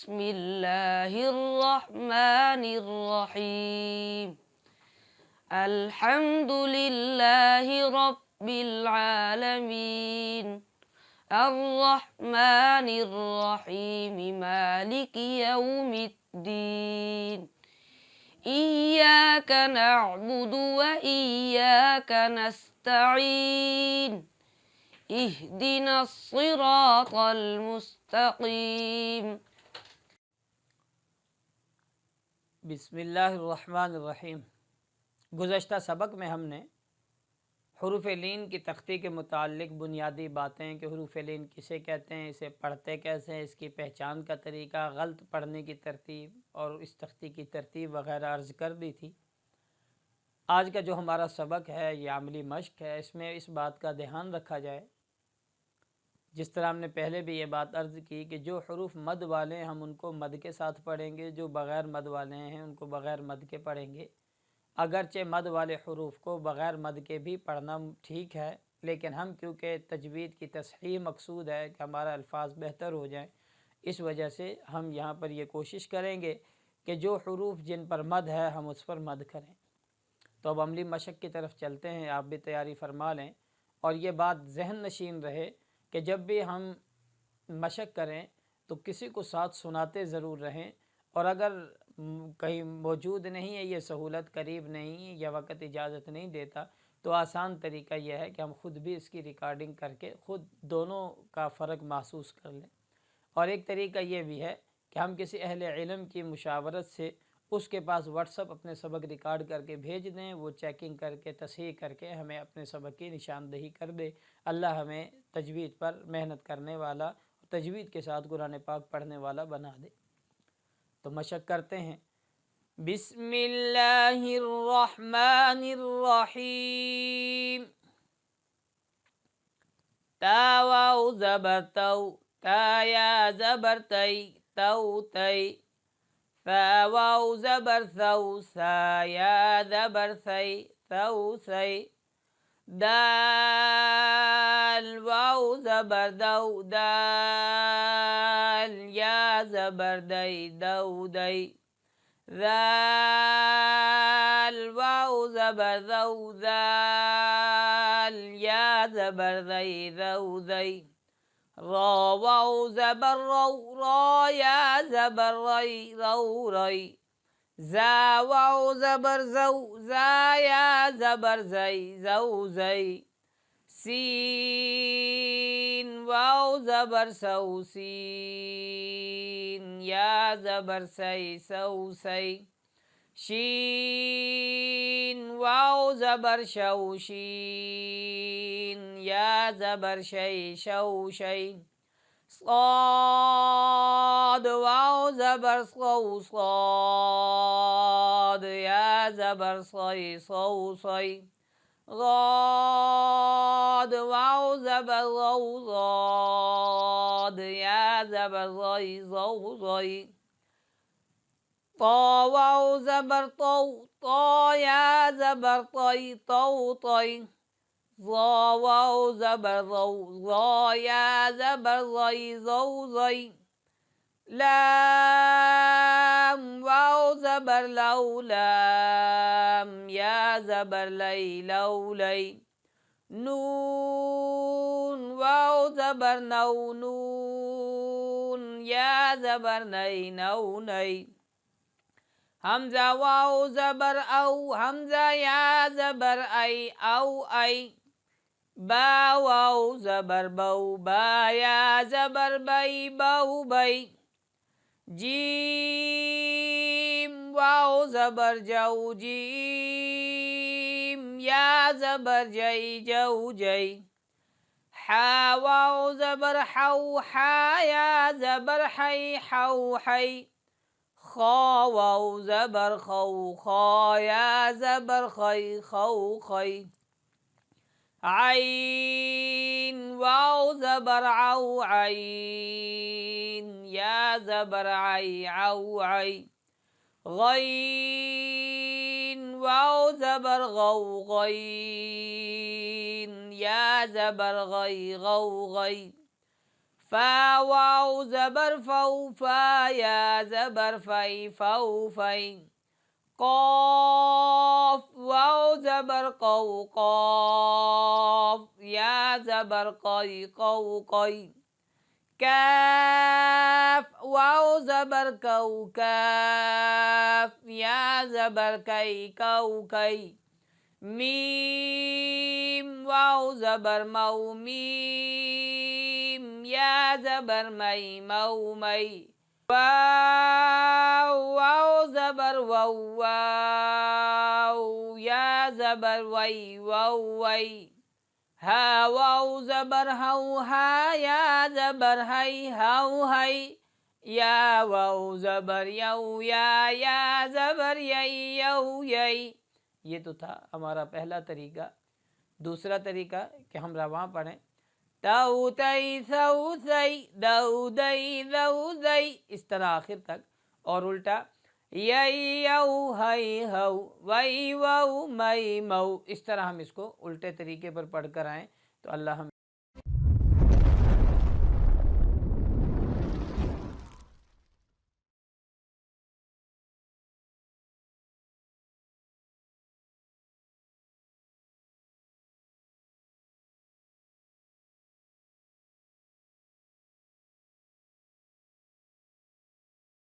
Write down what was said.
बिस्मिल्लाहिर्रहमानिर्रहीम। अल्हम्दुलिल्लाहि रब्बिल आलमीन। अर्रहमानिर्रहीम मालिकि यौमिद्दीन। इय्याका नअबुदु व इय्याका नस्तईन। इहदिनस सिरातल मुस्तकीम। बिस्मिल्लाहिर्रहमानिर्रहीम। गुज़श्ता सबक में हमने हुरूफ़ लीन की तख्ती के मुताल्लिक़ बुनियादी बातें कि हुरूफ़ लीन किसे कहते हैं, इसे पढ़ते कैसे हैं, इसकी पहचान का तरीका, गलत पढ़ने की तरतीब और इस तख्ती की तरतीब वग़ैरह अर्ज़ कर दी थी। आज का जो हमारा सबक है ये अमली मश्क है। इसमें इस बात का ध्यान रखा जाए, जिस तरह हमने पहले भी ये बात अर्ज़ की कि जो हुरूफ़ मद वाले हैं हम उनको मद के साथ पढ़ेंगे, जो बग़ैर मद वाले हैं उनको बग़ैर मद के पढ़ेंगे। अगरचे मद वाले हुरूफ़ को बग़ैर मद के भी पढ़ना ठीक है, लेकिन हम क्योंकि तजवीद की तसहीह मकसूद है कि हमारा अल्फाज बेहतर हो जाए, इस वजह से हम यहाँ पर ये कोशिश करेंगे कि जो हुरूफ़ जिन पर मद है हम उस पर मद करें। तो अब अमली मशक की तरफ चलते हैं, आप भी तैयारी फरमा लें और ये बात जहन नशीन रहे कि जब भी हम मशक करें तो किसी को साथ सुनाते ज़रूर रहें, और अगर कहीं मौजूद नहीं है, ये सहूलत करीब नहीं या वक़्त इजाज़त नहीं देता, तो आसान तरीका यह है कि हम ख़ुद भी इसकी रिकॉर्डिंग करके ख़ुद दोनों का फ़र्क महसूस कर लें। और एक तरीका ये भी है कि हम किसी अहले इल्म की मुशावरत से उसके पास व्हाट्सअप अपने सबक रिकॉर्ड करके भेज दें, वो चेकिंग करके तसहीह करके हमें अपने सबक की निशानदही कर दे। अल्लाह हमें तजवीद पर मेहनत करने वाला, तजवीद के साथ कुरान पाक पढ़ने वाला बना दे। तो मशक करते हैं। बिस्मिल्लाहिर्रहमानिर्रहीम। ता वाव ज़बर तौ, ता या ज़बर तई, तौ तई। फ़ा वाव ज़बर ज़ौ, सा या ज़बर सई, सौ सई। दाल वाव ज़बर दौ, दाल या ज़बर दई, दौ दई। ज़ाल वाव ज़बर ज़ौ, ज़ाल या ज़बर ज़ई, ज़ौ ज़ई। रौ वाव ज़बर रौ, रौ या ज़बर रई, रौ रई। ज़ा वाव ज़बर ज़ौ, ज़ा या ज़बर ज़ई, ज़ौ ज़ई। सीन वाव ज़बर सौ, सीन या ज़बर सई, सौ सई। शीन वाव ज़बर शौ, शीन या ज़बर शई, शौ शई। स्वाद वाव ज़बर सौ, स्वाद या ज़बर सई, सौ सई। ज़ाद वाव ज़बर ज़ौ, ज़ाद या ज़बर ज़ई, ज़ौ ज़ई। तौ वाव ज़बर तौ, तौ या ज़बर तई, तौ तई। ज़ौ वाव ज़बर ज़ौ, ज़ौ या ज़बर ज़ई, ज़ौ ज़ई। लाम वाव ज़बर लौ, लाम या ज़बर लई, लौ लई। नून वाव ज़बर नौ, नून या ज़बर नई, नौ नई। हमज़ा वाव ज़बर औ, हमज़ा या ज़बर आई, औ आई। बा वाव ज़बर बौ, बा या ज़बर बई, बौ बई। जीम वाव ज़बर जौ, जीम या ज़बर जई, जौ जई। हा वाव ज़बर हौ, हा या ज़बर हई, हौ हई। खा वाव ज़बर खौ, खा या ज़बर खई, खौ खई। आइन वाव ज़बर औ, आइन या ज़बर आई, औ आई। गईन वाव ज़बर गौ, गईन या ज़बर गई, गौ गई। फा वाव ज़बर फ़ौ फा या ज़बर फ़ई फ़ौ फ़ई। क़ाफ़ वाव ज़बर क़ौ क़ाफ़ या ज़बर क़ई क़ौ क़ई। काफ वाव ज़बर कौ काफ या ज़बर कई कौ कई। मीम वाव ज़बर मऊ मीम या ज़बर मई मऊ मई। वाव वाव ज़बर वौ वाव या ज़बर वई वौ वई। हा वाव ज़बर हौ हा या ज़बर हई हौ हई। या वाव ज़बर यौ या ज़बर यई यौ यई। ये तो था हमारा पहला तरीका। दूसरा तरीका कि हम रवां पढ़ें। तऊ तई सऊ सई दऊ दई दऊ दई, इस तरह आखिर तक। और उल्टा यई यऊ हई हऊ वई वऊ मई मऊ, इस तरह हम इसको उल्टे तरीके पर पढ़ कर आएँ तो अल्लाह हम